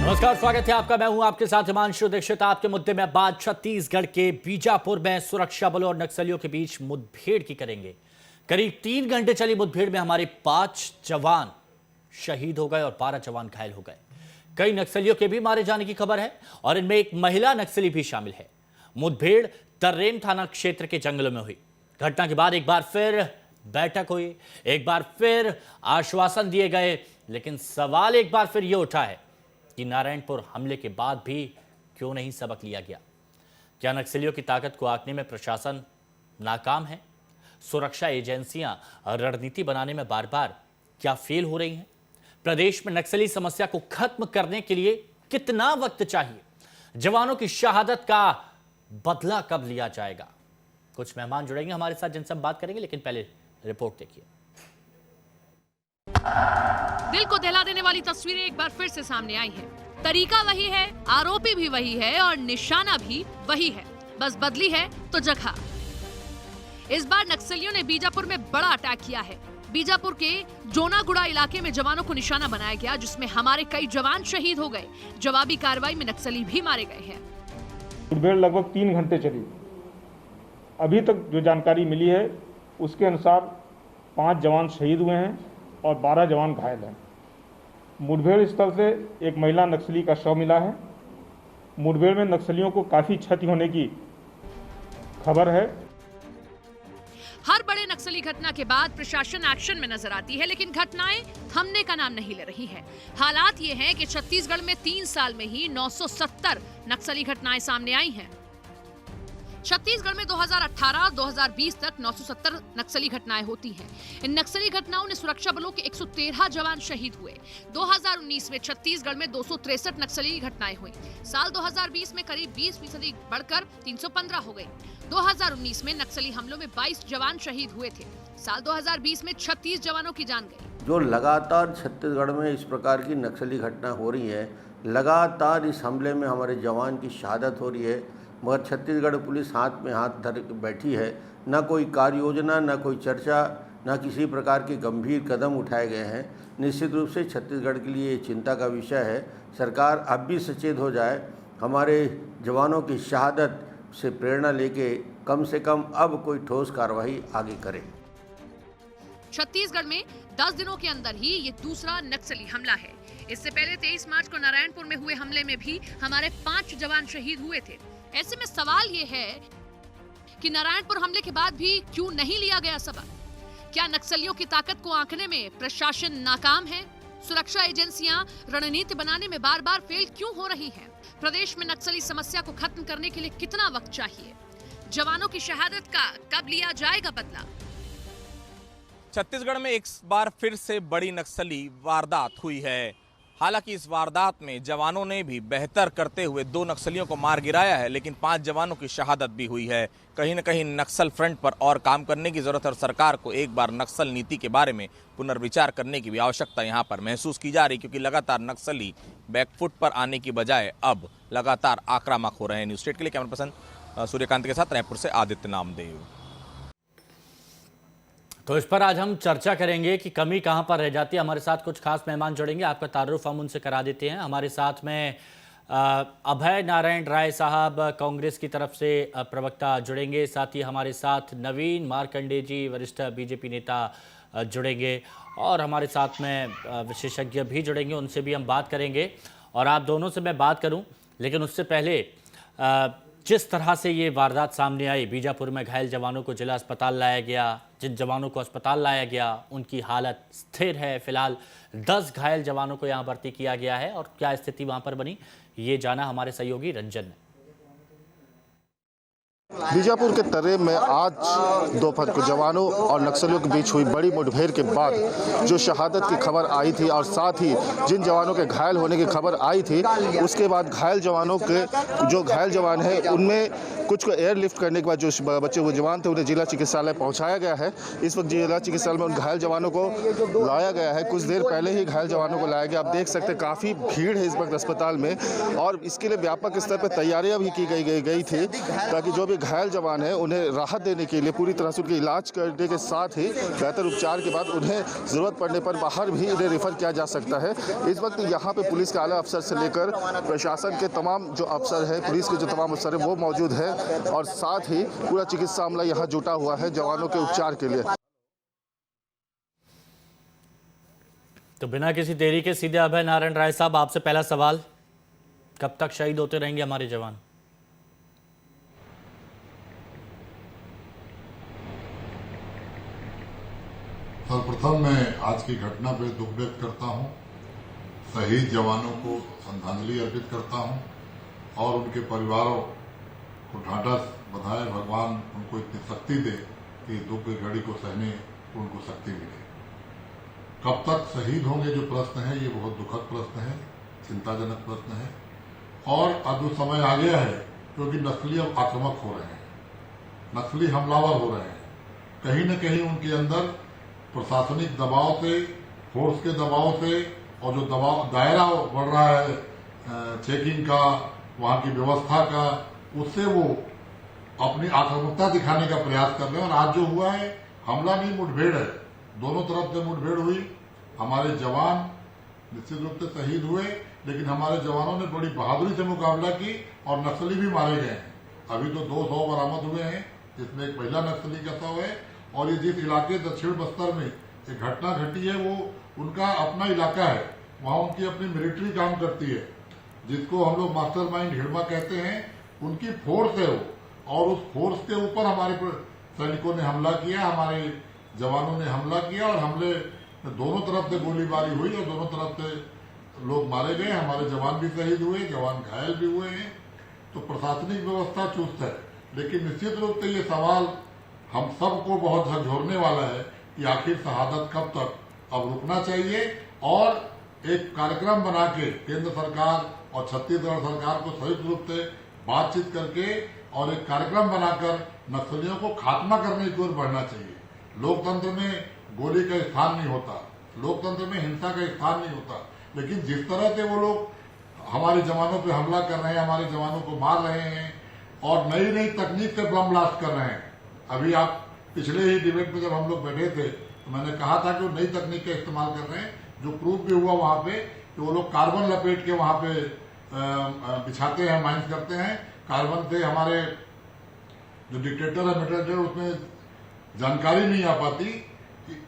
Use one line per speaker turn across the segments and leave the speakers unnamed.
नमस्कार, स्वागत है आपका। मैं हूं आपके साथ हिमांशु दीक्षित। आपके मुद्दे में बात छत्तीसगढ़ के बीजापुर में सुरक्षा बलों और नक्सलियों के बीच मुठभेड़ की करेंगे। करीब 3 घंटे चली मुठभेड़ में हमारे 5 जवान शहीद हो गए और 12 जवान घायल हो गए। कई नक्सलियों के भी मारे जाने की खबर है और इनमें एक महिला नक्सली भी शामिल है। मुठभेड़ तर्रेम थाना क्षेत्र के जंगलों में हुई। घटना के बाद एक बार फिर बैठक हुई, एक बार फिर आश्वासन दिए गए, लेकिन सवाल एक बार फिर यह उठा है कि नारायणपुर हमले के बाद भी क्यों नहीं सबक लिया गया। क्या नक्सलियों की ताकत को आंकने में प्रशासन नाकाम है? सुरक्षा एजेंसियां रणनीति बनाने में बार बार क्या फेल हो रही हैं? प्रदेश में नक्सली समस्या को खत्म करने के लिए कितना वक्त चाहिए? जवानों की शहादत का बदला कब लिया जाएगा? कुछ मेहमान जुड़ेंगे हमारे साथ जिनसे हम बात करेंगे, लेकिन पहले रिपोर्ट देखिए।
दिल को दहला देने वाली तस्वीरें एक बार फिर से सामने आई हैं। तरीका वही है, आरोपी भी वही है और निशाना भी वही है, बस बदली है तो जगह। इस बार नक्सलियों ने बीजापुर में बड़ा अटैक किया है। बीजापुर के जोनागुड़ा इलाके में जवानों को निशाना बनाया गया, जिसमें हमारे कई जवान शहीद हो गए। जवाबी कार्रवाई में नक्सली भी मारे गए हैं।
मुठभेड़ लगभग 3 घंटे चली। अभी तक जो जानकारी मिली है उसके अनुसार 5 जवान शहीद हुए हैं और 12 जवान घायल हैं। मुठभेड़ स्थल से एक महिला नक्सली का शव मिला है। मुठभेड़ में नक्सलियों को काफी क्षति होने की खबर है।
हर बड़े नक्सली घटना के बाद प्रशासन एक्शन में नजर आती है, लेकिन घटनाएं थमने का नाम नहीं ले रही हैं। हालात ये हैं कि छत्तीसगढ़ में 3 साल में ही 970 नक्सली घटनाएं सामने आई हैं। छत्तीसगढ़ में 2018 और 2020 तक 970 नक्सली घटनाएं होती हैं। इन नक्सली घटनाओं ने सुरक्षा बलों के 113 जवान शहीद हुए। 2019 में छत्तीसगढ़ में 263 नक्सली घटनाएं हुई। साल 2020 में करीब 20% बढ़कर 315 हो गई। 2019 में नक्सली हमलों में 22 जवान शहीद हुए थे। साल 2020 में 36 जवानों की जान गई।
जो लगातार छत्तीसगढ़ में इस प्रकार की नक्सली घटना हो रही है, लगातार इस हमले में हमारे जवान की शहादत हो रही है, मगर छत्तीसगढ़ पुलिस हाथ में हाथ धर के बैठी है। न कोई कार्य योजना, न कोई चर्चा, न किसी प्रकार के गंभीर कदम उठाए गए हैं। निश्चित रूप से छत्तीसगढ़ के लिए चिंता का विषय है। सरकार अब भी सचेत हो जाए, हमारे जवानों की शहादत से प्रेरणा लेके कम से कम अब कोई ठोस कार्रवाई आगे करे।
छत्तीसगढ़ में 10 दिनों के अंदर ही ये दूसरा नक्सली हमला है। इससे पहले 23 मार्च को नारायणपुर में हुए हमले में भी हमारे 5 जवान शहीद हुए थे। ऐसे में सवाल ये है कि नारायणपुर हमले के बाद भी क्यों नहीं लिया गया सबक? क्या नक्सलियों की ताकत को आंकने में प्रशासन नाकाम है? सुरक्षा एजेंसियां रणनीति बनाने में बार बार फेल क्यों हो रही हैं? प्रदेश में नक्सली समस्या को खत्म करने के लिए कितना वक्त चाहिए? जवानों की शहादत का कब लिया जाएगा बदला?
छत्तीसगढ़ में एक बार फिर से बड़ी नक्सली वारदात हुई है। हालांकि इस वारदात में जवानों ने भी बेहतर करते हुए 2 नक्सलियों को मार गिराया है, लेकिन 5 जवानों की शहादत भी हुई है। कहीं न कहीं नक्सल फ्रंट पर और काम करने की जरूरत है और सरकार को एक बार नक्सल नीति के बारे में पुनर्विचार करने की भी आवश्यकता यहाँ पर महसूस की जा रही, क्योंकि लगातार नक्सली बैकफुट पर आने की बजाय अब लगातार आक्रामक हो रहे हैं। न्यूज स्टेट के लिए कैमरा पर्सन सूर्यकांत के साथ रायपुर से आदित्य नामदेव।
तो इस पर आज हम चर्चा करेंगे कि कमी कहां पर रह जाती है। हमारे साथ कुछ खास मेहमान जुड़ेंगे, आपका तारुफ हम उनसे करा देते हैं। हमारे साथ में अभय नारायण राय साहब कांग्रेस की तरफ से प्रवक्ता जुड़ेंगे। साथ ही हमारे साथ नवीन मार्कंडे जी वरिष्ठ बीजेपी नेता जुड़ेंगे और हमारे साथ में विशेषज्ञ भी जुड़ेंगे, उनसे भी हम बात करेंगे। और आप दोनों से मैं बात करूं, लेकिन उससे पहले जिस तरह से ये वारदात सामने आई, बीजापुर में घायल जवानों को जिला अस्पताल लाया गया। जिन जवानों को अस्पताल लाया गया उनकी हालत स्थिर है। फिलहाल 10 घायल जवानों को यहाँ भर्ती किया गया है और क्या स्थिति वहाँ पर बनी, ये जाना हमारे सहयोगी रंजन ने।
बीजापुर के तर्रेम में आज दोपहर को जवानों और नक्सलियों के बीच हुई बड़ी मुठभेड़ के बाद जो शहादत की खबर आई थी और साथ ही जिन जवानों के घायल होने की खबर आई थी, उसके बाद घायल जवानों के जो घायल जवान हैं उनमें कुछ को एयरलिफ्ट करने के बाद जो बच्चे वो जवान थे उन्हें जिला चिकित्सालय पहुंचाया गया है। इस वक्त जिला चिकित्सालय में उन घायल जवानों को लाया गया है। कुछ देर पहले ही घायल जवानों को लाया गया। आप देख सकते हैं काफ़ी भीड़ है इस वक्त अस्पताल में और इसके लिए व्यापक स्तर पर तैयारियां भी की गई थी ताकि जो भी जो घायल जवान हैं उन्हें राहत देने के लिए पूरी तरह से उनके इलाज करने के साथ ही बेहतर उपचार के बाद उन्हें ज़रूरत पड़ने पर बाहर भी इन्हें रेफर किया जा सकता है। इस वक्त यहाँ पे पुलिस के आला अफसर से लेकर प्रशासन के तमाम जो अफसर हैं, पुलिस के जो तमाम अफसर हैं वो मौजूद हैं और साथ ही पूरा चिकित्सा अमला यहाँ जुटा हुआ है जवानों के उपचार के लिए।
तो बिना किसी देरी के सीधे अभय नारायण राय साहब, आपसे पहला सवाल, कब तक शहीद होते रहेंगे हमारे जवान?
सर्वप्रथम मैं आज की घटना पर दुख व्यक्त करता हूं, शहीद जवानों को श्रद्धांजलि अर्पित करता हूं और उनके परिवारों को ढांढस बधाए। भगवान उनको इतनी शक्ति दे कि दुख की घड़ी को सहने को उनको शक्ति मिले। कब तक शहीद होंगे जो प्रश्न है ये बहुत दुखद प्रश्न है, चिंताजनक प्रश्न है और अब जो समय आ गया है क्योंकि नक्सली अब आक्रामक हो रहे हैं, नक्सली हमलावर हो रहे हैं। कहीं न कहीं उनके अंदर प्रशासनिक दबाव से, फोर्स के दबाव से और जो दबाव दायरा बढ़ रहा है चेकिंग का, वहां की व्यवस्था का, उससे वो अपनी आक्रामकता दिखाने का प्रयास कर रहे हैं। और आज जो हुआ है हमला नहीं, मुठभेड़ है, दोनों तरफ से मुठभेड़ हुई। हमारे जवान निश्चित रूप से शहीद हुए, लेकिन हमारे जवानों ने बड़ी बहादुरी से मुकाबला की और नक्सली भी मारे गए हैं। अभी तो 200 बरामद हुए हैं, जिसमें एक महिला नक्सली का शव है। और ये जिस इलाके दक्षिण बस्तर में एक घटना घटी है वो उनका अपना इलाका है, वहां उनकी अपनी मिलिट्री काम करती है, जिसको हम लोग मास्टरमाइंड हिड़मा कहते हैं। उनकी फोर्स है वो, और उस फोर्स के ऊपर हमारे सैनिकों ने हमला किया, हमारे जवानों ने हमला किया और हमले दोनों तरफ से गोलीबारी हुई और दोनों तरफ से लोग मारे गए। हमारे जवान भी शहीद हुए, जवान घायल भी हुए हैं। तो प्रशासनिक व्यवस्था चुस्त है, लेकिन निश्चित रूप से ये सवाल हम सबको बहुत झकझोरने वाला है कि आखिर शहादत कब तक। अब रुकना चाहिए और एक कार्यक्रम बना के केंद्र सरकार और छत्तीसगढ़ सरकार को संयुक्त रूप से बातचीत करके और एक कार्यक्रम बनाकर नक्सलियों को खात्मा करने की ओर बढ़ना चाहिए। लोकतंत्र में गोली का स्थान नहीं होता, लोकतंत्र में हिंसा का स्थान नहीं होता, लेकिन जिस तरह से वो लोग हमारे जवानों पे हमला कर रहे हैं, हमारे जवानों को मार रहे हैं और नई नई तकनीक से बम ब्लास्ट कर रहे हैं। अभी आप पिछले ही डिबेट में जब हम लोग बैठे थे तो मैंने कहा था कि वो नई तकनीक का इस्तेमाल कर रहे हैं, जो प्रूफ भी हुआ वहां पे कि वो लोग कार्बन लपेट के वहां पे बिछाते हैं, माइंस करते हैं। कार्बन से हमारे जो डिक्टेटर है, मेटेरियल, उसमें जानकारी नहीं आ पाती।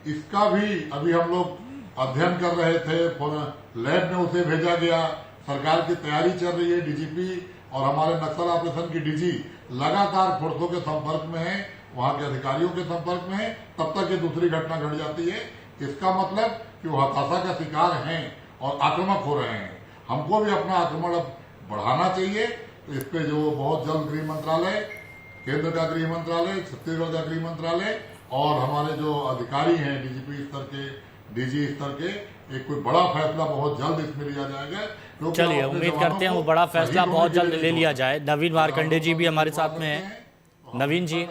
इसका भी अभी हम लोग अध्ययन कर रहे थे, लैब में उसे भेजा गया, सरकार की तैयारी चल रही है। डीजीपी और हमारे नक्सल ऑपरेशन की डीजी लगातार फोर्सों के संपर्क में है, वहां के अधिकारियों के संपर्क में है, तब तक ये दूसरी घटना घट जाती है। इसका मतलब कि वो हताशा का शिकार हैं और आक्रामक हो रहे हैं। हमको भी अपना आक्रमण अब बढ़ाना चाहिए। तो इस पे जो बहुत जल्द गृह मंत्रालय, केंद्र का गृह मंत्रालय, छत्तीसगढ़ का गृह मंत्रालय और हमारे जो अधिकारी हैं डीजीपी स्तर के, डीजी स्तर के, एक कोई बड़ा फैसला बहुत जल्द इसमें लिया जाएगा।
चलिए, उम्मीद करते हैं वो बड़ा फैसला बहुत जल्द ले लिया जाए। नवीन मार्कंडे जी भी हमारे साथ में हैं। नवीन जी,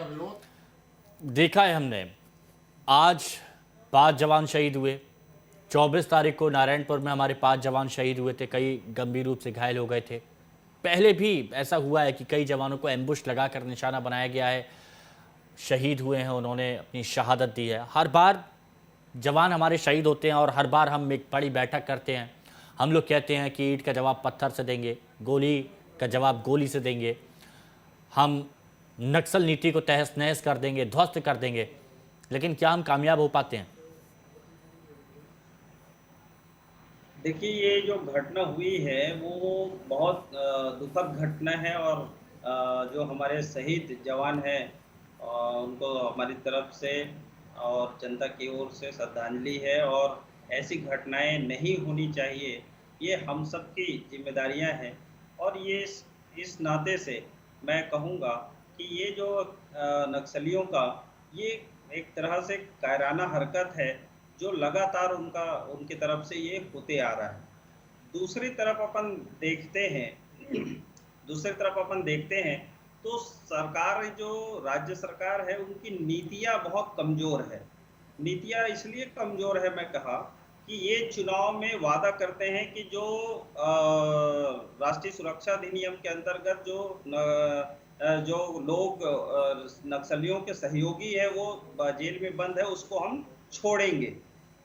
देखा है हमने आज 5 जवान शहीद हुए, 24 तारीख को नारायणपुर में हमारे 5 जवान शहीद हुए थे, कई गंभीर रूप से घायल हो गए थे। पहले भी ऐसा हुआ है कि कई जवानों को एम्बुश लगाकर निशाना बनाया गया है, शहीद हुए हैं, उन्होंने अपनी शहादत दी है। हर बार जवान हमारे शहीद होते हैं और हर बार हम एक बड़ी बैठक करते हैं। हम लोग कहते हैं कि ईंट का जवाब पत्थर से देंगे, गोली का जवाब गोली से देंगे, हम नक्सल नीति को तहस नहस कर देंगे, ध्वस्त कर देंगे, लेकिन क्या हम कामयाब हो पाते हैं?
देखिए, ये जो घटना हुई है वो बहुत दुखद घटना है और जो हमारे शहीद जवान हैं उनको हमारी तरफ से और जनता की ओर से श्रद्धांजलि है। और ऐसी घटनाएं नहीं होनी चाहिए, ये हम सब की जिम्मेदारियां हैं। और ये इस नाते से मैं कहूँगा कि ये जो नक्सलियों का ये एक तरह से कायराना हरकत है जो लगातार उनकी तरफ से ये होते आ रहा है। दूसरी तरफ अपन देखते हैं तो सरकार, जो राज्य सरकार है, उनकी नीतियां बहुत कमज़ोर है। नीतियां इसलिए कमज़ोर है, मैं कहा कि ये चुनाव में वादा करते हैं कि जो राष्ट्रीय सुरक्षा अधिनियम के अंतर्गत जो जो लोग नक्सलियों के सहयोगी है वो जेल में बंद है उसको हम छोड़ेंगे।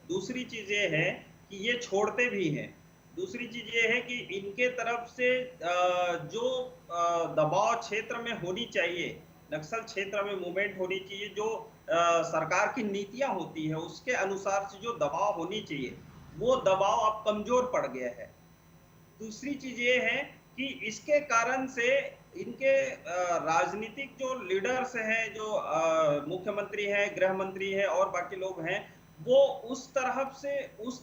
दूसरी चीज़ ये है कि ये छोड़ते भी हैं। दूसरी चीज़ ये है कि इनके तरफ से जो दबाव क्षेत्र में होनी चाहिए, नक्सल क्षेत्र में मूवमेंट होनी चाहिए, जो सरकार की नीतियां होती है उसके अनुसार से जो दबाव होनी चाहिए वो दबाव अब कमजोर पड़ गया है। दूसरी चीज ये है कि इसके कारण से इनके राजनीतिक जो लीडर्स हैं, जो मुख्यमंत्री हैं, गृह मंत्री है और बाकी लोग हैं, वो उस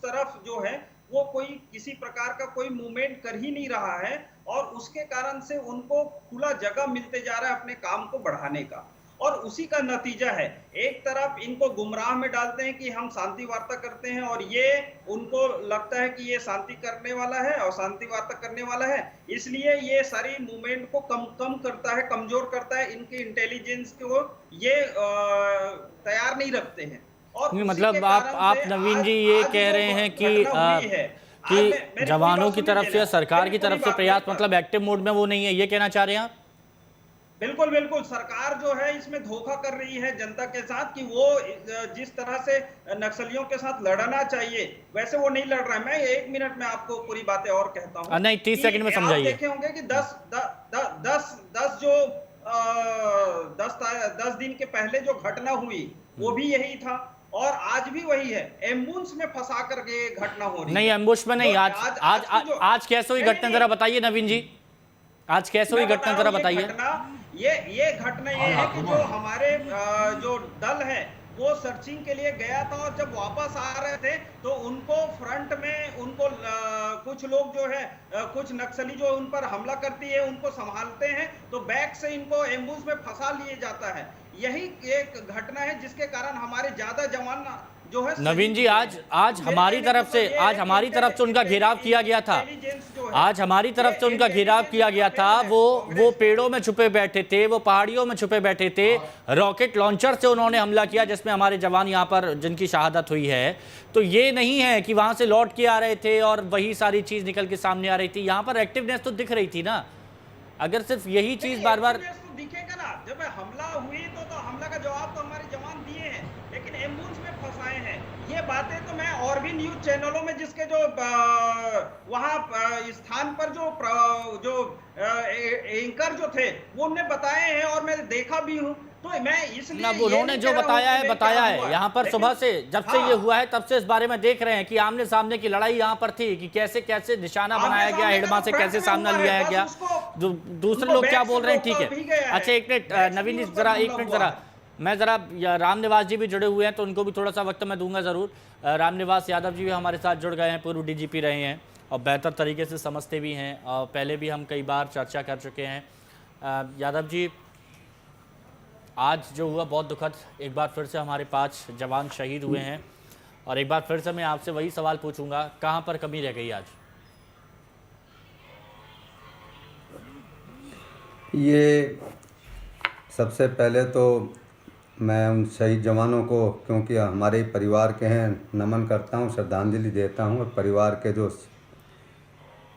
तरफ जो है वो कोई किसी प्रकार का कोई मूवमेंट कर ही नहीं रहा है और उसके कारण से उनको खुला जगह मिलते जा रहा है अपने काम को बढ़ाने का। और उसी का नतीजा है, एक तरफ इनको गुमराह में डालते हैं कि हम शांति वार्ता करते हैं और ये उनको लगता है कि ये शांति करने वाला है और शांति वार्ता करने वाला है, इसलिए ये सारी मूवमेंट को कम करता है, कमजोर करता है। इनके इंटेलिजेंस को ये तैयार नहीं रखते हैं। और
मतलब आप नवीन जी ये कह रहे हैं कि जवानों की तरफ से, सरकार की तरफ से प्रयास मतलब एक्टिव मोड में वो नहीं है, ये कहना चाह रहे हैं आप?
बिल्कुल बिल्कुल, सरकार जो है इसमें धोखा कर रही है जनता के साथ कि वो जिस तरह से नक्सलियों के साथ लड़ना चाहिए वैसे वो नहीं लड़ रहा है। मैं 1 मिनट में आपको पूरी बातें और कहता हूँ।
नहीं, 30 सेकंड में समझाइए।
देखे होंगे कि 10 दिन के पहले जो घटना हुई वो भी यही था और आज भी वही है। एम्बुलेंस में फंसा करके घटना हो रही है।
नहीं, एम्बुश में नहीं। आज कैसे हुई घटना जरा बताइए नवीन जी, आज कैसे हुई घटना जरा बताइए।
ये घटना ये है कि जो हमारे जो दल है वो सर्चिंग के लिए गया था और जब वापस आ रहे थे तो उनको फ्रंट में उनको कुछ लोग जो है कुछ नक्सली जो उन पर हमला करती है उनको संभालते हैं तो बैक से इनको एम्बुलेंस में फंसा लिए जाता है। यही एक घटना है जिसके कारण हमारे ज्यादा जवान जो है
नवीन जी आज हमारी तरफ से उनका घेराव किया गया था। आज हमारी तरफ से उनका घेराव किया गया था। वो पेड़ों में छुपे बैठे थे, वो पहाड़ियों में छुपे बैठे थे। रॉकेट लॉन्चर से उन्होंने हमला किया जिसमें हमारे जवान यहाँ पर जिनकी शहादत हुई है। तो ये नहीं है कि वहां से लौट के आ रहे थे और वही सारी चीज निकल के सामने आ रही थी। यहाँ पर एक्टिवनेस तो दिख रही थी ना। अगर सिर्फ यही चीज बार बार
दिखेगा ना, जब हमला हुई तो हमला का जवाब तो हमारे जवान दिए हैं, लेकिन एम्बुलेंस में फंसाए हैं। ये बातें तो मैं और भी न्यूज चैनलों में जिसके जो वहां स्थान पर जो एंकर जो थे वो उन्होंने बताए हैं और मैं देखा भी हूं। तो मैं इसलिए
उन्होंने जो बताया है यहाँ पर सुबह से जब से ये हुआ है तब से इस बारे में देख रहे हैं कि आमने सामने की लड़ाई यहाँ पर थी कि कैसे कैसे निशाना बनाया गया, हेडमा से कैसे सामना लिया गया। दूसरे लोग क्या बोल रहे हैं, ठीक है। अच्छा एक मिनट नवीन जी, जरा एक मिनट, जरा मैं जरा रामनिवास जी भी जुड़े हुए हैं तो उनको भी थोड़ा सा वक्त मैं दूंगा ज़रूर। रामनिवास यादव जी भी हमारे साथ जुड़ गए हैं, पूर्व डीजीपी रहे हैं और बेहतर तरीके से समझते भी हैं और पहले भी हम कई बार चर्चा कर चुके हैं। यादव जी, आज जो हुआ बहुत दुखद, एक बार फिर से हमारे 5 जवान शहीद हुए हैं और एक बार फिर से मैं आपसे वही सवाल पूछूंगा, कहां पर कमी रह गई आज?
ये सबसे पहले तो मैं उन शहीद जवानों को, क्योंकि हमारे परिवार के हैं, नमन करता हूं, श्रद्धांजलि देता हूं और परिवार के जो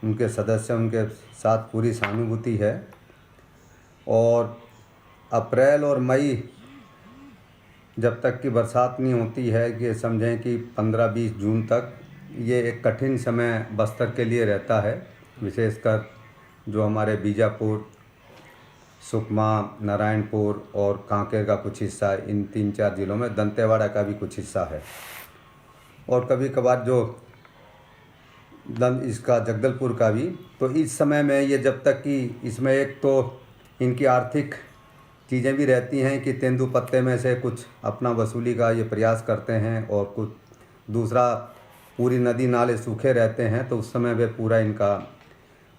उनके सदस्य उनके साथ पूरी सहानुभूति है। और अप्रैल और मई जब तक की बरसात नहीं होती है कि समझें कि 15-20 जून तक ये एक कठिन समय बस्तर के लिए रहता है। विशेषकर जो हमारे बीजापुर, सुकमा, नारायणपुर और कांकेर का कुछ हिस्सा, इन 3-4 ज़िलों में दंतेवाड़ा का भी कुछ हिस्सा है और कभी कभार जो इसका जगदलपुर का भी। तो इस समय में ये जब तक कि इसमें एक तो इनकी आर्थिक चीज़ें भी रहती हैं कि तेंदुपत्ते में से कुछ अपना वसूली का ये प्रयास करते हैं और कुछ दूसरा पूरी नदी नाले सूखे रहते हैं। तो उस समय वे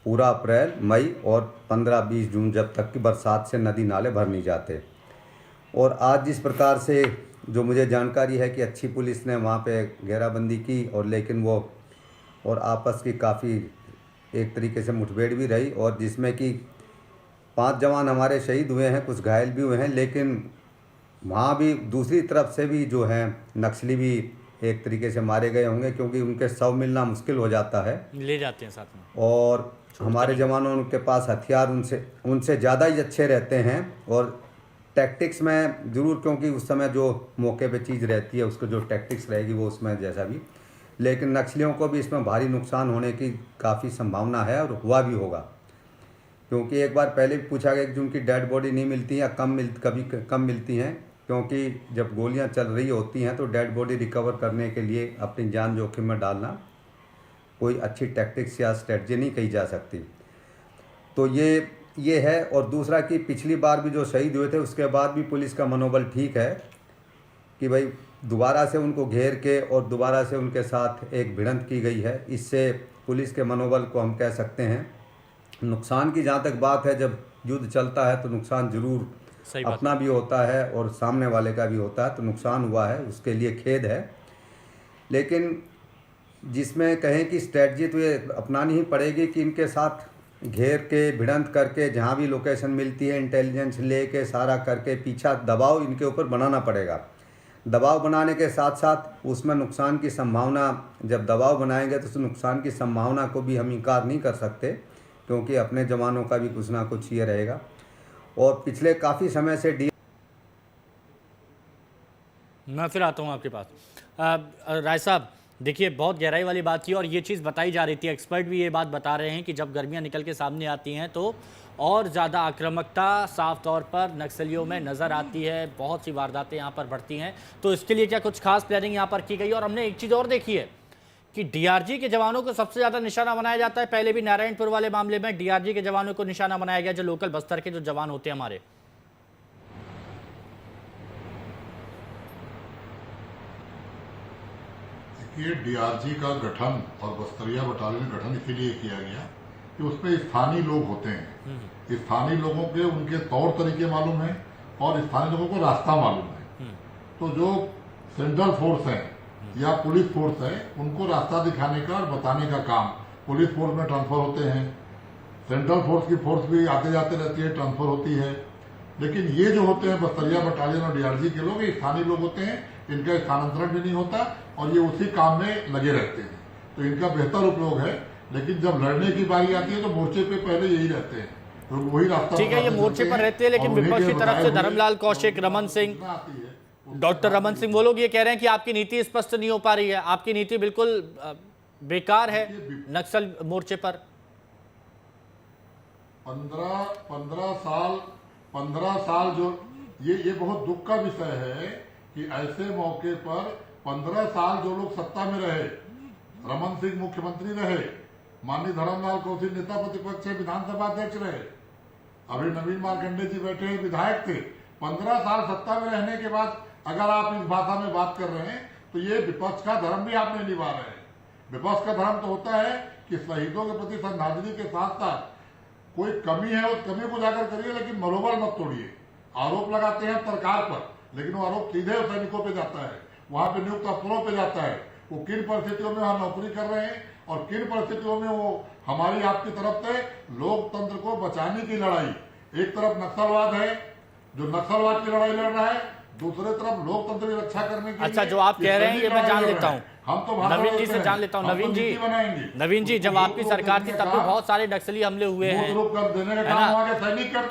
पूरा अप्रैल, मई और 15-20 जून जब तक की बरसात से नदी नाले भर नहीं जाते। और आज जिस प्रकार से जो मुझे जानकारी है कि अच्छी पुलिस ने वहाँ पे घेराबंदी की और लेकिन वो और आपस की काफ़ी एक तरीके से मुठभेड़ भी रही और जिसमें कि 5 जवान हमारे शहीद हुए हैं, कुछ घायल भी हुए हैं। लेकिन वहाँ भी दूसरी तरफ से भी जो है नक्सली भी एक तरीके से मारे गए होंगे, क्योंकि उनके शव मिलना मुश्किल हो जाता है।
ले जाते हैं साथ में।
और हमारे जवानों के पास हथियार उनसे ज़्यादा ही अच्छे रहते हैं, और टैक्टिक्स में ज़रूर, क्योंकि उस समय जो मौके पे चीज़ रहती है उसको जो टैक्टिक्स रहेगी वो उसमें जैसा भी, लेकिन नक्सलियों को भी इसमें भारी नुकसान होने की काफ़ी संभावना है और हुआ भी होगा, क्योंकि एक बार पहले भी पूछा गया कि उनकी डेड बॉडी नहीं मिलती या कभी कम मिलती हैं, क्योंकि जब गोलियां चल रही होती हैं तो डेड बॉडी रिकवर करने के लिए अपनी जान जोखिम में डालना कोई अच्छी टैक्टिक्स या स्ट्रेटजी नहीं कही जा सकती। तो ये है। और दूसरा कि पिछली बार भी जो शहीद हुए थे उसके बाद भी पुलिस का मनोबल ठीक है कि भाई दोबारा से उनको घेर के और दोबारा से उनके साथ एक भिड़ंत की गई है। इससे पुलिस के मनोबल को हम कह सकते हैं। नुकसान की जहाँ तक बात है, जब युद्ध चलता है तो नुकसान जरूर अपना भी होता है और सामने वाले का भी होता है, तो नुकसान हुआ है उसके लिए खेद है। लेकिन जिसमें कहें कि स्ट्रेटजी तो ये अपनानी ही पड़ेगी कि इनके साथ घेर के भिड़ंत करके जहाँ भी लोकेशन मिलती है इंटेलिजेंस लेके सारा करके पीछा दबाव इनके ऊपर बनाना पड़ेगा। दबाव बनाने के साथ साथ उसमें नुकसान की संभावना, जब दबाव बनाएंगे तो उस नुकसान की संभावना को भी हम इनकार नहीं कर सकते, क्योंकि अपने जवानों का भी कुछ ना कुछ ये रहेगा। और पिछले काफ़ी समय से
मैं फिर आता हूँ आपके पास। राय साहब, देखिए बहुत गहराई वाली बात थी और ये चीज़ बताई जा रही थी, एक्सपर्ट भी ये बात बता रहे हैं कि जब गर्मियाँ निकल के सामने आती हैं तो और ज़्यादा आक्रामकता साफ तौर पर नक्सलियों में नज़र आती है, बहुत सी वारदातें यहाँ पर बढ़ती हैं। तो इसके लिए क्या कुछ खास प्लानिंग यहाँ पर की गई? और हमने एक चीज़ और देखी है कि डीआरजी के जवानों को सबसे ज़्यादा निशाना बनाया जाता है। पहले भी नारायणपुर वाले मामले में डीआरजी के जवानों को निशाना बनाया गया, जो लोकल बस्तर के जो जवान होते हैं हमारे।
ये डीआरजी का गठन और बस्तरिया बटालियन गठन इसीलिए किया गया कि उसमें स्थानीय लोग होते हैं, स्थानीय लोगों के उनके तौर तरीके मालूम है और स्थानीय लोगों को रास्ता मालूम है। तो जो सेंट्रल फोर्स है या पुलिस फोर्स है उनको रास्ता दिखाने का और बताने का काम पुलिस फोर्स में ट्रांसफर होते हैं। सेंट्रल फोर्स की फोर्स भी आते जाते रहती है, ट्रांसफर होती है। लेकिन ये जो होते हैं बस्तरिया बटालियन और डीआरजी के लोग, ये स्थानीय लोग होते हैं, इनका स्थानांतरण भी नहीं होता और ये उसी काम में लगे रहते हैं, तो इनका बेहतर उपयोग है। लेकिन जब लड़ने की बारी आती है तो मोर्चे पे पहले यही रहते हैं, तो वही रास्ता।
ठीक है, ये मोर्चे पर रहते हैं, लेकिन विपक्ष की तरफ से धर्मलाल कौशिक, रमन सिंह, डॉक्टर रमन सिंह, वो लोग ये कह रहे हैं कि आपकी नीति स्पष्ट नहीं हो पा रही है, आपकी नीति बिल्कुल बेकार है नक्सल मोर्चे पर।
15 साल जो ये बहुत दुख का विषय है कि ऐसे मौके पर 15 साल जो लोग सत्ता में रहे, रमन सिंह मुख्यमंत्री रहे, माननीय धर्मलाल कौशिक नेता प्रतिपक्ष विधानसभा अध्यक्ष रहे, अभी नवीन मार्कंडे जी बैठे हैं विधायक थे। 15 साल सत्ता में रहने के बाद अगर आप इस भाषा में बात कर रहे हैं तो ये विपक्ष का धर्म भी आप नहीं निभा रहे हैं। विपक्ष का धर्म तो होता है कि शहीदों के प्रति श्रद्धांजलि के साथ साथ कोई कमी है उस कमी को जाकर करिए, लेकिन मनोबल मत तोड़िए। आरोप लगाते हैं सरकार पर, लेकिन वो आरोप सीधे सैनिकों पे जाता है, वहां पे नियुक्त अफसरों पे जाता है। वो किन परिस्थितियों में वहां नौकरी कर रहे हैं और किन परिस्थितियों में वो हमारी आपकी तरफ से लोकतंत्र को बचाने की लड़ाई, एक तरफ नक्सलवाद है जो नक्सलवाद की लड़ाई लड़ रहा है, दूसरे तरफ लोकतंत्र की रक्षा करने के।
अच्छा, जो आप कह रहे हैं ये मैं जान लेता हूँ,
हम तो
नवीन जी से जान लेता हूँ। नवीन जी, जब आपकी सरकार थी तब भी बहुत सारे नक्सली हमले हुए हैं,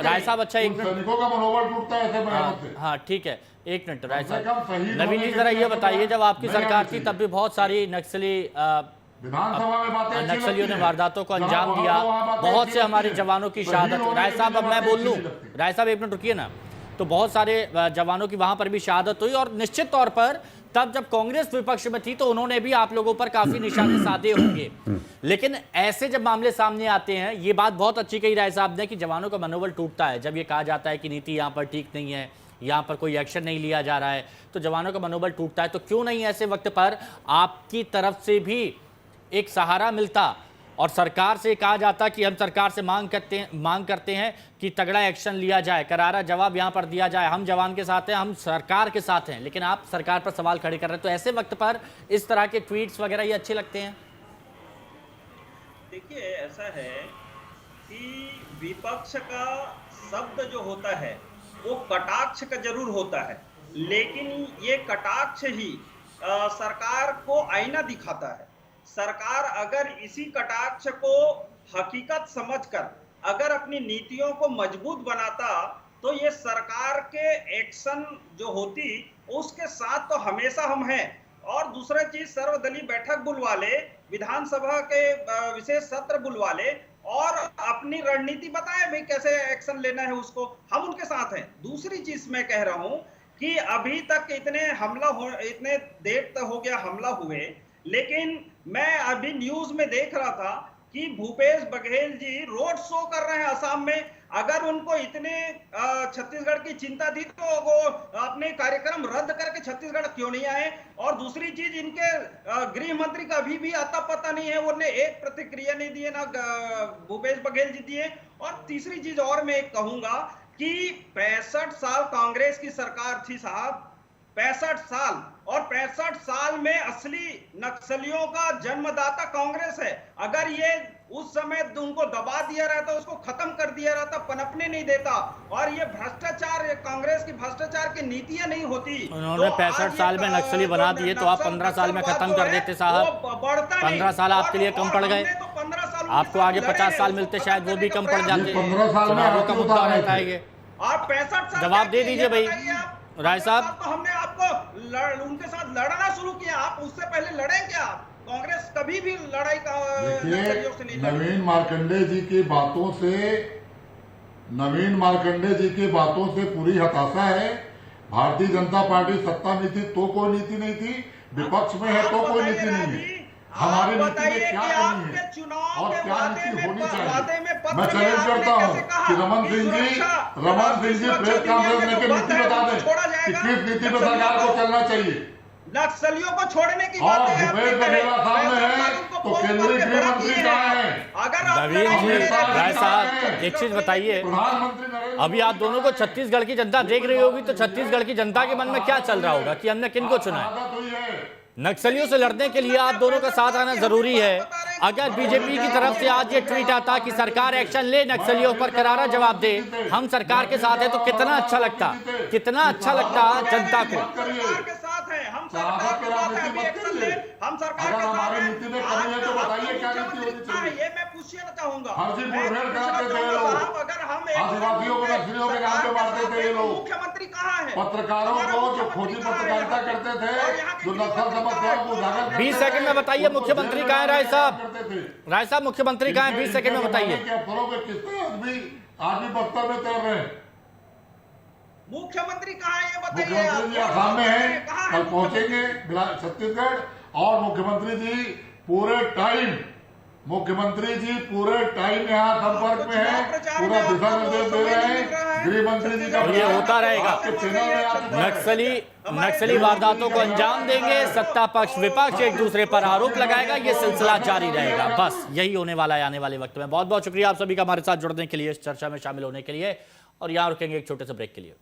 राय साहब। अच्छा, एक मिनट,
सैनिकों का मनोबल टूटता है ऐसे बयानों से।
हाँ ठीक है, एक मिनट राय साहब। नवीन जी जरा ये बताइए, जब आपकी सरकार थी तब भी बहुत सारी नक्सलियों ने वारदातों को अंजाम दिया, बहुत से हमारे जवानों की शहादत। राय साहब, अब मैं बोल लूं, राय साहब एक मिनट रुकिए ना। तो बहुत सारे जवानों की वहां पर भी शहादत हुई और निश्चित तौर पर तब जब कांग्रेस विपक्ष में थी तो उन्होंने भी आप लोगों पर काफी निशाने साधे होंगे। लेकिन ऐसे जब मामले सामने आते हैं, ये बात बहुत अच्छी कही राय साहब ने कि जवानों का मनोबल टूटता है जब ये कहा जाता है कि नीति यहाँ पर ठीक नहीं है, यहाँ पर कोई एक्शन नहीं लिया जा रहा है, तो जवानों का मनोबल टूटता है। तो क्यों नहीं ऐसे वक्त पर आपकी तरफ से भी एक सहारा मिलता और सरकार से कहा जाता कि हम सरकार से मांग करते हैं कि तगड़ा एक्शन लिया जाए, करारा जवाब यहां पर दिया जाए, हम जवान के साथ हैं, हम सरकार के साथ हैं। लेकिन आप सरकार पर सवाल खड़े कर रहे हैं, तो ऐसे वक्त पर इस तरह के ट्वीट्स वगैरह ये अच्छे लगते हैं?
देखिए, ऐसा है कि विपक्ष का शब्द जो होता है वो कटाक्ष का जरूर होता है, लेकिन ये कटाक्ष ही सरकार को आईना दिखाता है। सरकार अगर इसी कटाक्ष को हकीकत समझकर अगर अपनी नीतियों को मजबूत बनाता तो ये सरकार के एक्शन जो होती उसके साथ तो हमेशा हम हैं। और दूसरा चीज, सर्वदलीय बैठक बुलवा ले, विधानसभा के विशेष सत्र बुलवा ले और अपनी रणनीति बताए भाई कैसे एक्शन लेना है, उसको हम उनके साथ हैं। दूसरी चीज मैं कह रहा हूं कि अभी तक इतने देर तक हो गया हमला हुए, लेकिन मैं अभी न्यूज में देख रहा था कि भूपेश बघेल जी रोड शो कर रहे हैं असम में। अगर उनको इतने छत्तीसगढ़ की चिंता थी तो वो अपने कार्यक्रम रद्द करके छत्तीसगढ़ क्यों नहीं आए? और दूसरी चीज, इनके गृह मंत्री का अभी भी आता पता नहीं है, उन्हें एक प्रतिक्रिया नहीं दिए ना भूपेश बघेल जी दिए। और तीसरी चीज और मैं एक कहूंगा कि 65 साल कांग्रेस की सरकार थी साहब, 65 साल, और 65 साल में असली नक्सलियों का जन्मदाता कांग्रेस है। अगर ये उस समय उनको दबा दिया रहता, उसको खत्म कर दिया रहता, पनपने नहीं देता, और ये भ्रष्टाचार, कांग्रेस की भ्रष्टाचार की नीतियां नहीं होती।
उन्होंने 65 साल में नक्सली बना दिए तो आप 15 साल में खत्म कर देते साहब। 15 साल आपके लिए कम पड़ गए, आपको आगे 50 साल मिलते, शायद वो भी कम पड़ जाते। चुनावों का मुद्दा रहता है ये।
आप 65 साल
जवाब दे दीजिए भाई राय साहब।
तो हमने आपको उनके साथ लड़ना शुरू किया, आप उससे पहले लड़े क्या? कांग्रेस कभी भी लड़ाई का से नहीं।
नवीन मार्कंडे जी की बातों से पूरी हताशा है। भारतीय जनता पार्टी सत्ता में थी तो कोई नीति नहीं थी, विपक्ष में है तो कोई नीति नहीं है। हमारी नीति में क्या कमी है और क्या नीति होनी चाहिए, मैं चैलेंज करता हूँ कि रमन सिंह जी प्रेस कॉन्फ्रेंस में नीति बता दें कि किस नीति पर सरकार को चलना चाहिए।
नक्सलियों को छोड़ने की
और
बात है,
भूपेश बघेल सामने है तो केंद्रीय गृह मंत्री कहाँ है?
नवीन जी, राय साहब एक चीज बताइए, अभी आप दोनों को छत्तीसगढ़ की जनता देख रही होगी, तो छत्तीसगढ़ की जनता के मन में क्या चल रहा होगा कि हमने किनको चुना है? नक्सलियों से लड़ने के लिए आप दोनों का साथ आना जरूरी है। अगर बीजेपी की तरफ से आज ये ट्वीट आता कि सरकार एक्शन ले, नक्सलियों पर करारा जवाब दे, हम सरकार के साथ है, तो कितना अच्छा लगता, कितना अच्छा लगता जनता को।
हम सरकार के
हमारी नीति में कमी है तो बताइए क्या नीति होनी चाहिए?
ये मैं पूछना चाहूंगा।
फर्जी मुठभेड़ कराते थे ये लोग, आदिवासियों को नक्सलियों के नाम पे मारते थे ये लोग।
मुख्यमंत्री कहाँ है?
पत्रकारों को जो खोजी पत्रकारिता करते थे, जो नक्सल समस्याओं को उजागर
20 सेकंड में बताइए मुख्यमंत्री कहाँ है? राय साहब मुख्यमंत्री कहाँ है? 20 सेकंड में बताइए।
आज भी बस्तर में तैर रहे हैं।
मुख्यमंत्री कहाँ है ये बताइए।
मुख्यमंत्री जी आसाम में है, कल पहुंचेंगे छत्तीसगढ़, और मुख्यमंत्री जी पूरे टाइम यहाँ संपर्क में है, पूरा दिशा निर्देश दे रहे हैं। गृह मंत्री जी का
ये होता रहेगा। नक्सली वारदातों को अंजाम देंगे, सत्ता पक्ष विपक्ष एक दूसरे पर आरोप लगाएगा, ये सिलसिला जारी रहेगा। बस यही होने वाला है आने वाले वक्त में। बहुत बहुत शुक्रिया आप सभी का हमारे साथ जुड़ने के लिए, इस चर्चा में शामिल होने के लिए, और यहाँ रुकेंगे एक छोटे से ब्रेक के लिए।